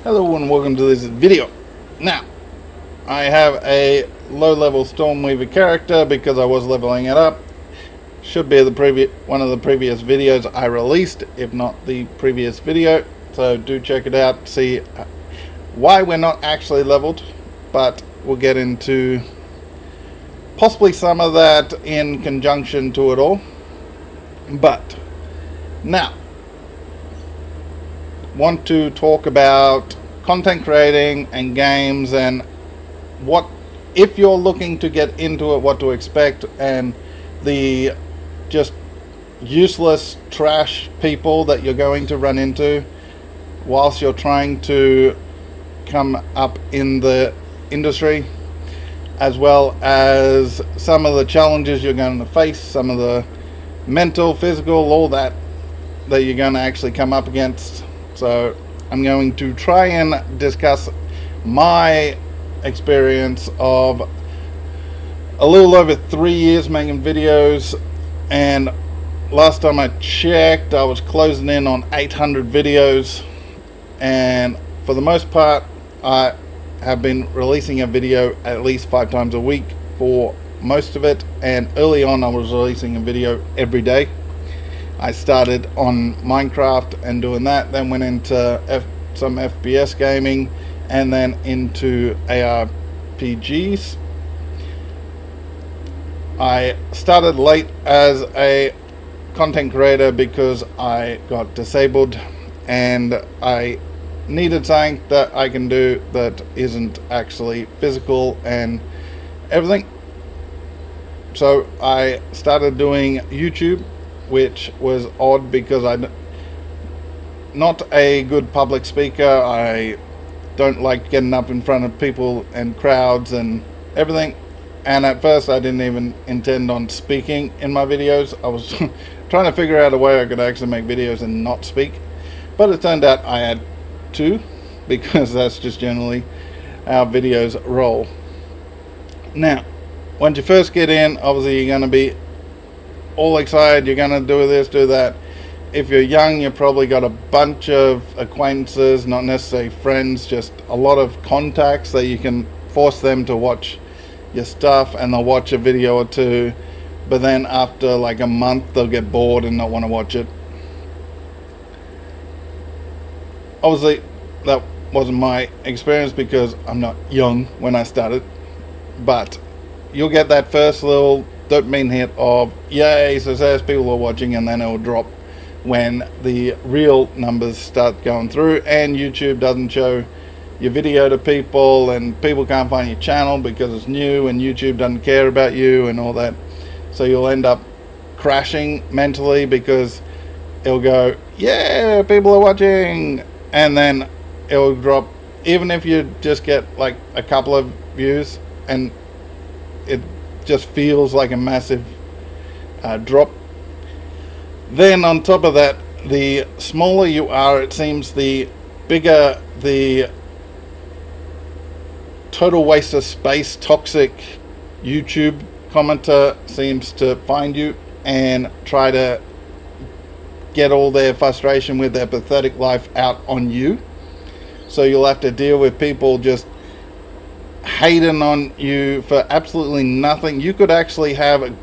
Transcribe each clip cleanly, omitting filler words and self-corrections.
Hello and welcome to this video. Now, I have a low-level Stormweaver character because I was leveling it up. Should be one of the previous videos I released, if not the previous video. So do check it out, see why we're not actually leveled. But we'll get into possibly some of that in conjunction to it all. But now, want to talk about content creating and games and what, if you're looking to get into it, what to expect, and the just useless trash people that you're going to run into whilst you're trying to come up in the industry, as well as some of the challenges you're going to face, some of the mental, physical, all that you're going to actually come up against. So I'm going to try and discuss my experience of a little over 3 years making videos, and last time I checked I was closing in on 800 videos, and for the most part I have been releasing a video at least 5 times a week for most of it, and early on I was releasing a video every day. I started on Minecraft and doing that, then went into some FPS gaming, and then into ARPGs. I started late as a content creator because I got disabled and I needed something that I can do that isn't actually physical and everything. So I started doing YouTube, which was odd because I'm not a good public speaker. I don't like getting up in front of people and crowds and everything, and at first I didn't even intend on speaking in my videos. I was trying to figure out a way I could actually make videos and not speak, but it turned out I had to, because that's just generally how videos roll. Now, once you first get in, obviously you're going to be all excited, you're going to do this, do that. If you're young, you've probably got a bunch of acquaintances, not necessarily friends, just a lot of contacts that you can force them to watch your stuff, and they'll watch a video or two, but then after like a month they'll get bored and not want to watch it. Obviously that wasn't my experience because I'm not young when I started, but you'll get that first little dopamine hit of yay, success, people are watching, and then it will drop when the real numbers start going through and YouTube doesn't show your video to people, and people can't find your channel because it's new and YouTube doesn't care about you and all that. So you'll end up crashing mentally because it'll go, yeah, people are watching, and then it'll drop, even if you just get like a couple of views, and it just feels like a massive drop. Then on top of that, the smaller you are, it seems the bigger the total waste of space toxic YouTube commenter seems to find you and try to get all their frustration with their pathetic life out on you. So you'll have to deal with people just hating on you for absolutely nothing. You could actually have a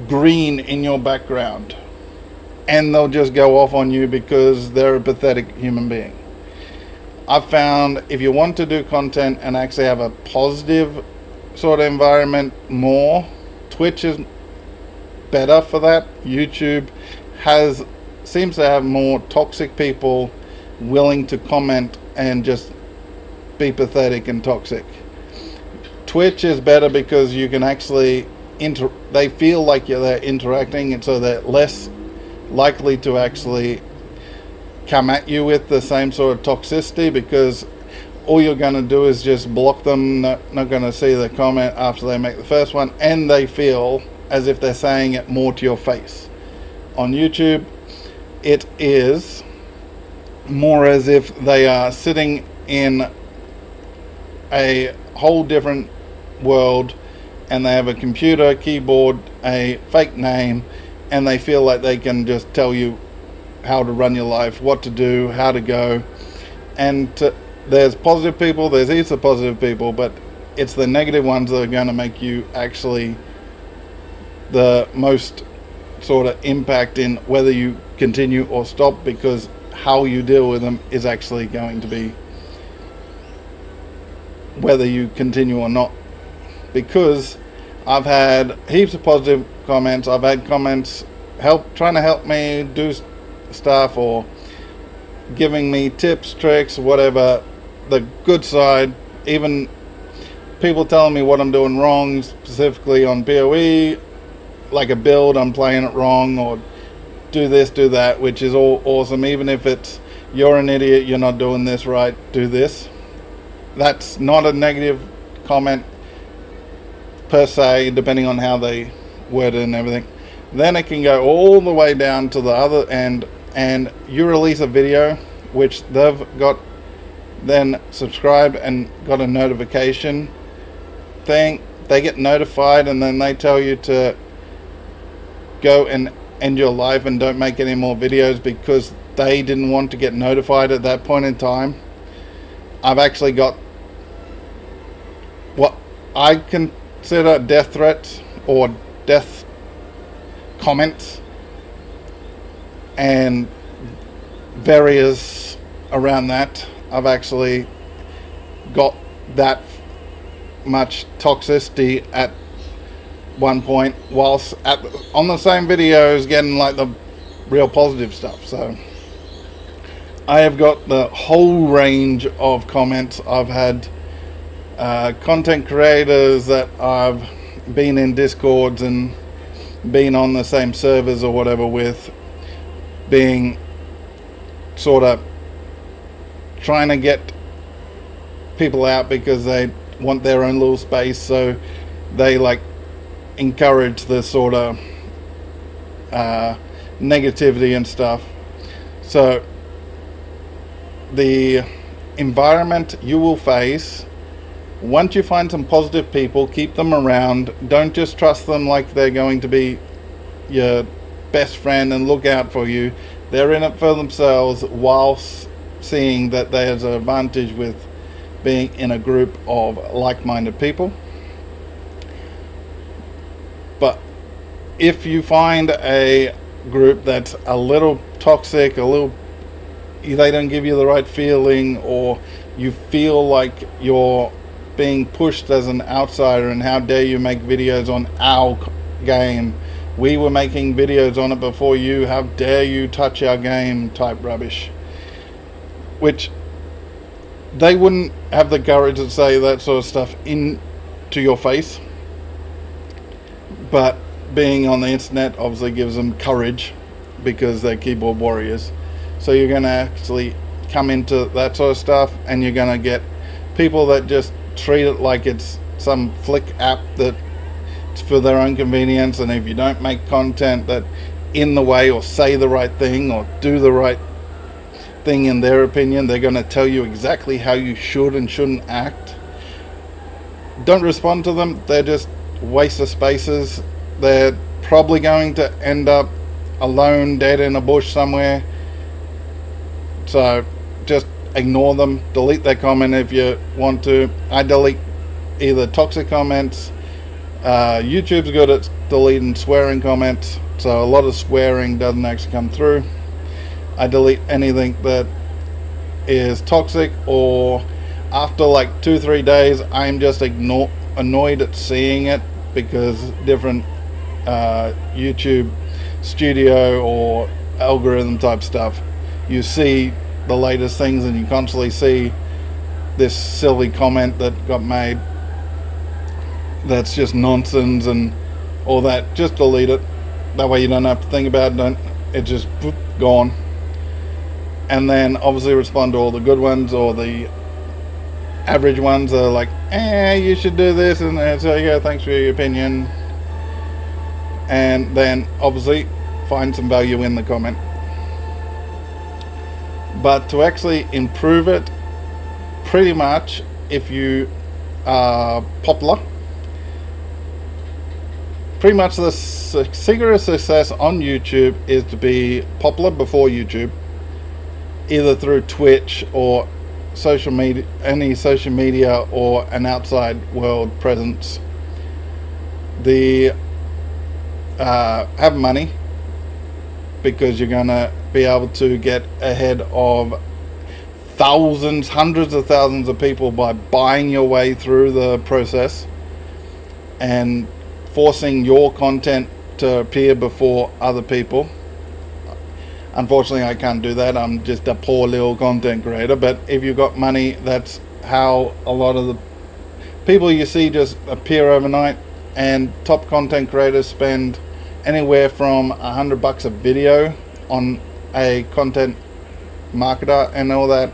green in your background and they'll just go off on you because they're a pathetic human being. I've found if you want to do content and actually have a positive sort of environment more, Twitch is better for that. YouTube seems to have more toxic people willing to comment and just be pathetic and toxic. Twitch is better because you can actually they feel like they're interacting, and so they're less likely to actually come at you with the same sort of toxicity, because all you're going to do is just block them, not going to see the comment after they make the first one, and they feel as if they're saying it more to your face. On YouTube, it is more as if they are sitting in a whole different world and they have a computer, keyboard, a fake name, and they feel like they can just tell you how to run your life, what to do, how to go, and there's positive people, there's heaps of positive people, but it's the negative ones that are going to make you actually the most sort of impact in whether you continue or stop, because how you deal with them is actually going to be whether you continue or not. Because I've had heaps of positive comments, I've had comments trying to help me do stuff, or giving me tips, tricks, whatever, the good side, even people telling me what I'm doing wrong, specifically on PoE, like a build, I'm playing it wrong, or do this, do that, which is all awesome. Even if it's, you're an idiot, you're not doing this right, do this. That's not a negative comment per se, depending on how they word it and everything. Then it can go all the way down to the other end, and you release a video which they've got then subscribed and got a notification thing. They get notified, and then they tell you to go and end your life and don't make any more videos because they didn't want to get notified at that point in time. I've actually got what I consider death threats or death comments and various around that. I've actually got that much toxicity at one point, whilst on the same videos getting like the real positive stuff. So I have got the whole range of comments. I've had content creators that I've been in Discords and been on the same servers or whatever with, being sort of trying to get people out because they want their own little space, so they like encourage the sort of negativity and stuff. So the environment you will face, once you find some positive people, keep them around. Don't just trust them like they're going to be your best friend and look out for you. They're in it for themselves, whilst seeing that there's an advantage with being in a group of like-minded people. But if you find a group that's a little toxic, they don't give you the right feeling, or you feel like you're being pushed as an outsider, and how dare you make videos on our game, we were making videos on it before you, how dare you touch our game type rubbish, which they wouldn't have the courage to say that sort of stuff into your face, but being on the internet obviously gives them courage because they're keyboard warriors. So you're going to actually come into that sort of stuff, and you're going to get people that just treat it like it's some flick app that it's for their own convenience, and if you don't make content that in the way, or say the right thing, or do the right thing in their opinion, they're going to tell you exactly how you should and shouldn't act. Don't respond to them. They're just waste of spaces. They're probably going to end up alone, dead in a bush somewhere. So just ignore them. Delete their comment if you want to. I delete either toxic comments. YouTube's good at deleting swearing comments, so a lot of swearing doesn't actually come through. I delete anything that is toxic, or after like 2-3 days I'm just annoyed at seeing it, because different YouTube studio or algorithm type stuff, you see the latest things and you constantly see this silly comment that got made that's just nonsense and all that. Just delete it. That way you don't have to think about it. It's just gone. And then obviously respond to all the good ones, or the average ones that are like, you should do this, and so yeah, thanks for your opinion. And then obviously find some value in the comment. But to actually improve it, pretty much if you are popular, pretty much the secret of success on YouTube is to be popular before YouTube, either through Twitch or social media or an outside world presence. The have money, because you're gonna be able to get ahead of thousands, hundreds of thousands of people by buying your way through the process and forcing your content to appear before other people. Unfortunately, I can't do that. I'm just a poor little content creator. But if you've got money, that's how a lot of the people you see just appear overnight. And top content creators spend anywhere from $100 a video on a content marketer and all that,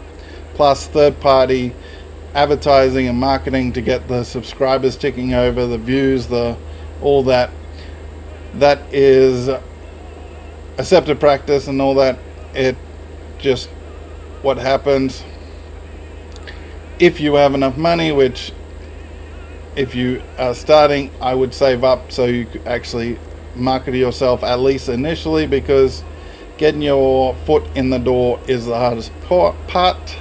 plus third-party advertising and marketing to get the subscribers ticking over, the views, all that. That is accepted practice and all that. It just what happens if you have enough money, which if you are starting, I would save up so you could actually market yourself, at least initially, because getting your foot in the door is the hardest part.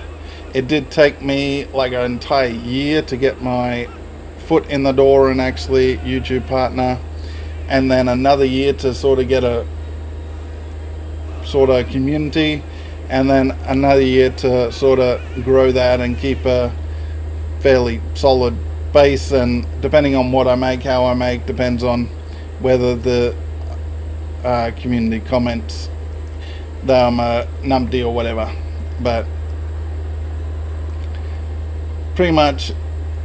It did take me like an entire year to get my foot in the door and actually YouTube partner, and then another year to sort of get a sort of community, and then another year to sort of grow that and keep a fairly solid base. And depending on what I make, how I make, depends on whether the community comments that I'm a numpty or whatever. But pretty much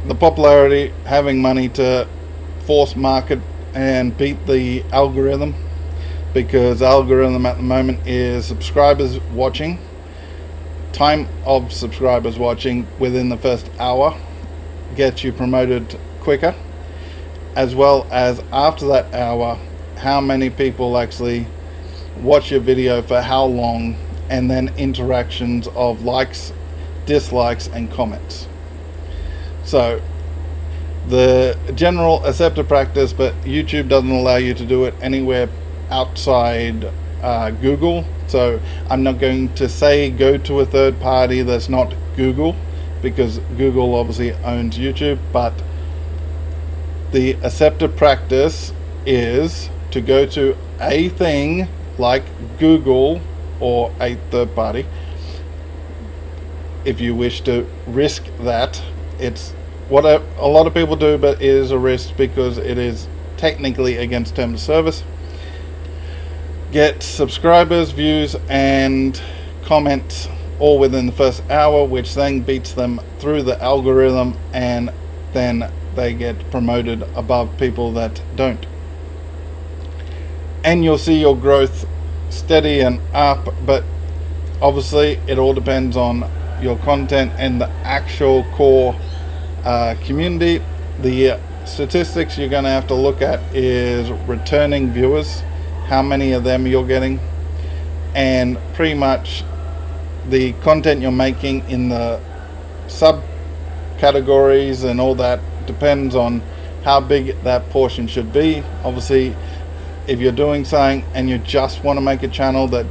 the popularity, having money to force market and beat the algorithm, because the algorithm at the moment is subscribers watching, time of subscribers watching within the first hour gets you promoted quicker, as well as after that hour, how many people actually watch your video for how long, and then interactions of likes, dislikes and comments. So the general accepted practice, but YouTube doesn't allow you to do it anywhere outside Google. So I'm not going to say go to a third party that's not Google, because Google obviously owns YouTube, but the accepted practice is to go to a thing like Google or a third party. If you wish to risk that, it's what a lot of people do, but it is a risk because it is technically against terms of service. Get subscribers, views and comments all within the first hour, which then beats them through the algorithm, and then they get promoted above people that don't. And you'll see your growth steady and up, but obviously it all depends on your content and the actual core community. The statistics you're going to have to look at is returning viewers, how many of them you're getting, and pretty much the content you're making in the subcategories and all that depends on how big that portion should be. Obviously, if you're doing something and you just want to make a channel that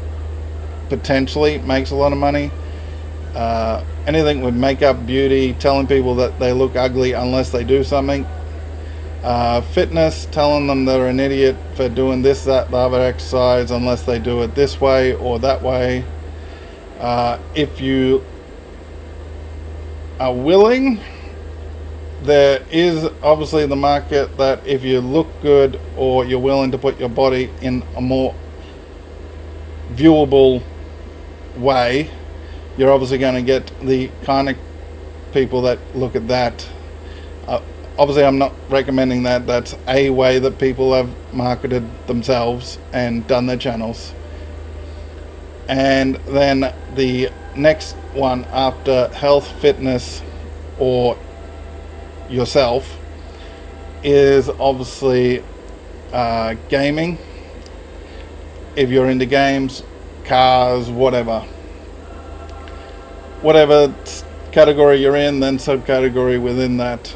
potentially makes a lot of money, anything with makeup, beauty, telling people that they look ugly unless they do something, fitness, telling them they're an idiot for doing this, that, the other exercise unless they do it this way or that way. If you are willing, there is obviously the market that if you look good or you're willing to put your body in a more viewable way, you're obviously going to get the kind of people that look at that. Obviously I'm not recommending that. That's a way that people have marketed themselves and done their channels. And then the next one after health, fitness or yourself is obviously gaming. If you're into games, cars, whatever category you're in, then subcategory within that.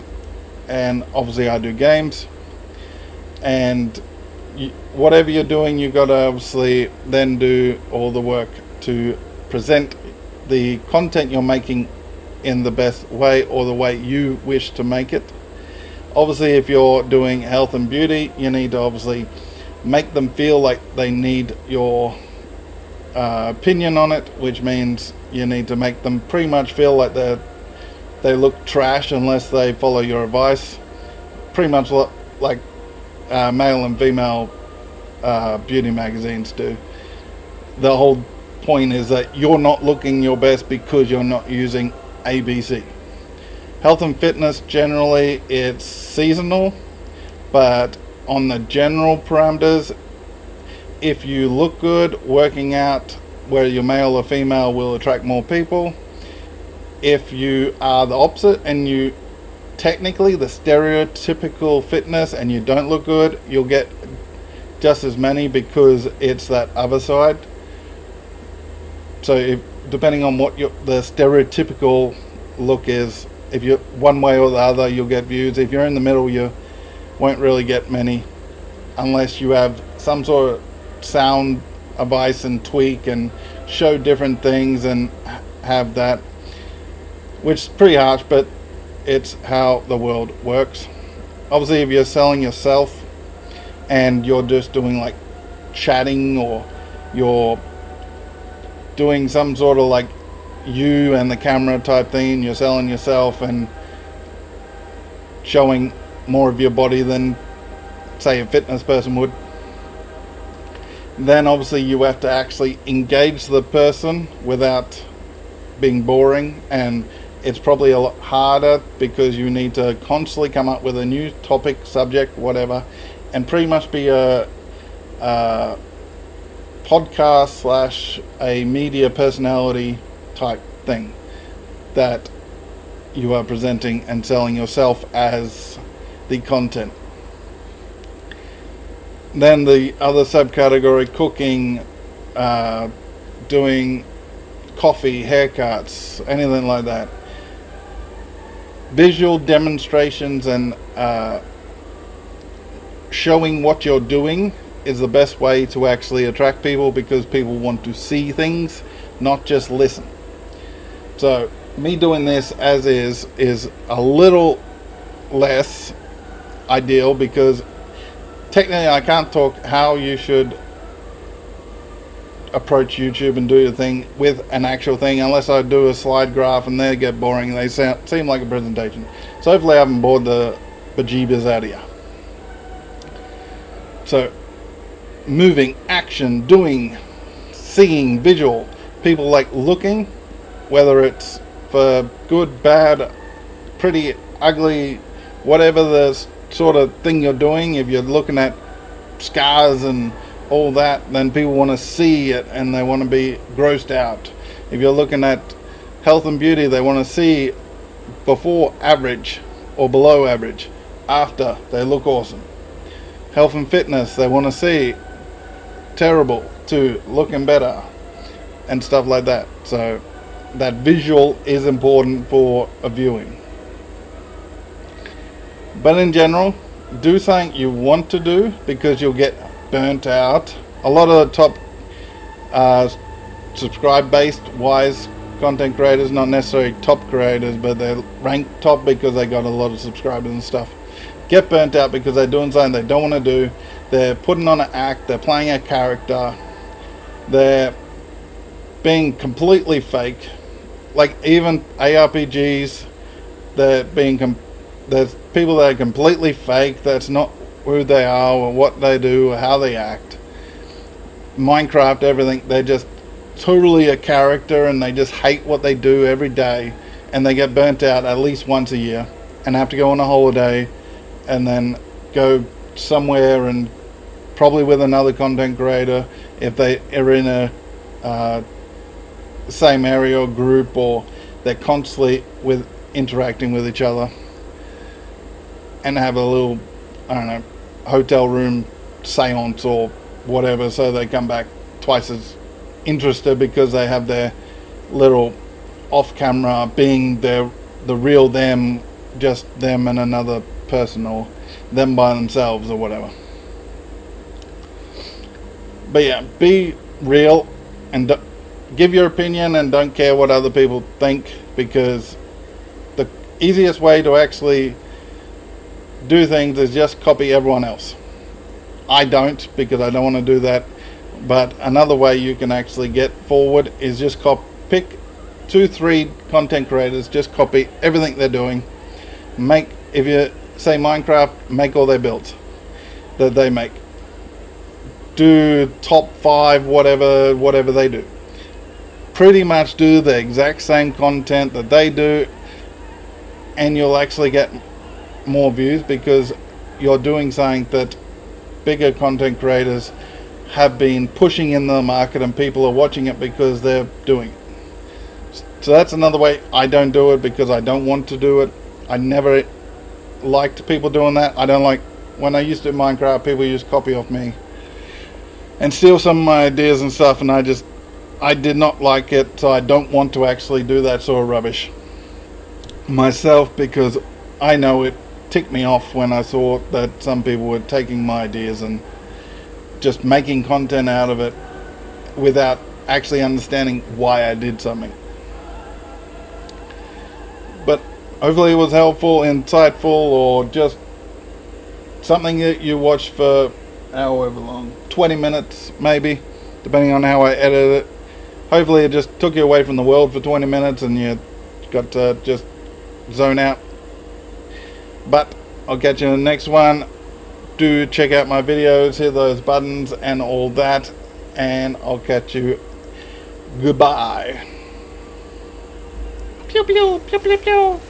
And obviously I do games, and whatever you're doing, you got to obviously then do all the work to present the content you're making in the best way or the way you wish to make it. Obviously, if you're doing health and beauty, you need to obviously make them feel like they need your opinion on it, which means you need to make them pretty much feel like they look trash unless they follow your advice. Pretty much like male and female beauty magazines do. The whole point is that you're not looking your best because you're not using ABC. Health and fitness, generally it's seasonal, but on the general parameters, if you look good working out, whether you're male or female, will attract more people. If you are the opposite and you technically the stereotypical fitness and you don't look good, you'll get just as many because it's that other side. So depending on what the stereotypical look is, if you're one way or the other, you'll get views. If you're in the middle, you won't really get many unless you have some sort of sound advice and tweak and show different things and have that, which is pretty harsh, but it's how the world works. Obviously, if you're selling yourself and you're just doing like chatting, or you're doing some sort of like you and the camera type thing, you're selling yourself and showing more of your body than say a fitness person would, then obviously you have to actually engage the person without being boring, and it's probably a lot harder because you need to constantly come up with a new topic, subject, whatever, and pretty much be a podcast / a media personality type thing that you are presenting and selling yourself as the content. Then the other subcategory, cooking, doing coffee, haircuts, anything like that. Visual demonstrations and showing what you're doing is the best way to actually attract people, because people want to see things, not just listen. So me doing this as is a little less ideal, because technically I can't talk how you should approach YouTube and do your thing with an actual thing, unless I do a slide graph and they get boring. They seem like a presentation. So hopefully I haven't bored the bejeebers out of you. So moving, action, doing, seeing, visual. People like looking, whether it's for good, bad, pretty, ugly, whatever the sort of thing you're doing. If you're looking at scars and all that, then people want to see it and they want to be grossed out. If you're looking at health and beauty, they want to see before average or below average, after they look awesome. Health and fitness, they want to see terrible to looking better and stuff like that. So that visual is important for a viewing. But in general, do something you want to do, because you'll get burnt out. A lot of the top subscribe based wise content creators, not necessarily top creators, but they're ranked top because they got a lot of subscribers and stuff, get burnt out because they're doing something they don't want to do. They're putting on an act, they're playing a character, they're being completely fake. Like even ARPGs, there's people that are completely fake, that's not who they are or what they do or how they act. Minecraft, everything, they're just totally a character and they just hate what they do every day, and they get burnt out at least once a year and have to go on a holiday and then go somewhere, and probably with another content creator if they are in a same area or group, or they're constantly interacting with each other, and have a little, I don't know, hotel room seance or whatever, so they come back twice as interested because they have their little off camera being the real them, just them and another person, or them by themselves or whatever. But yeah, be real and give your opinion and don't care what other people think, because easiest way to actually do things is just copy everyone else. I don't, because I don't want to do that. But another way you can actually get forward is just pick 2-3 content creators, just copy everything they're doing. If you say Minecraft, make all their builds that they make. Do top 5 whatever they do. Pretty much do the exact same content that they do, and you'll actually get more views because you're doing something that bigger content creators have been pushing in the market, and people are watching it because they're doing it. So that's another way. I don't do it because I don't want to do it. I never liked people doing that. I don't like, when I used to do Minecraft, people used to copy off me and steal some of my ideas and stuff, and I did not like it, so I don't want to actually do that sort of rubbish myself, because I know it ticked me off when I saw that some people were taking my ideas and just making content out of it without actually understanding why I did something. But hopefully it was helpful, insightful, or just something that you watch for however long, 20 minutes maybe, depending on how I edit it. Hopefully it just took you away from the world for 20 minutes and you got to just zone out. But I'll catch you in the next one. Do check out my videos, hit those buttons and all that, and I'll catch you. Goodbye. Pew pew pew pew pew.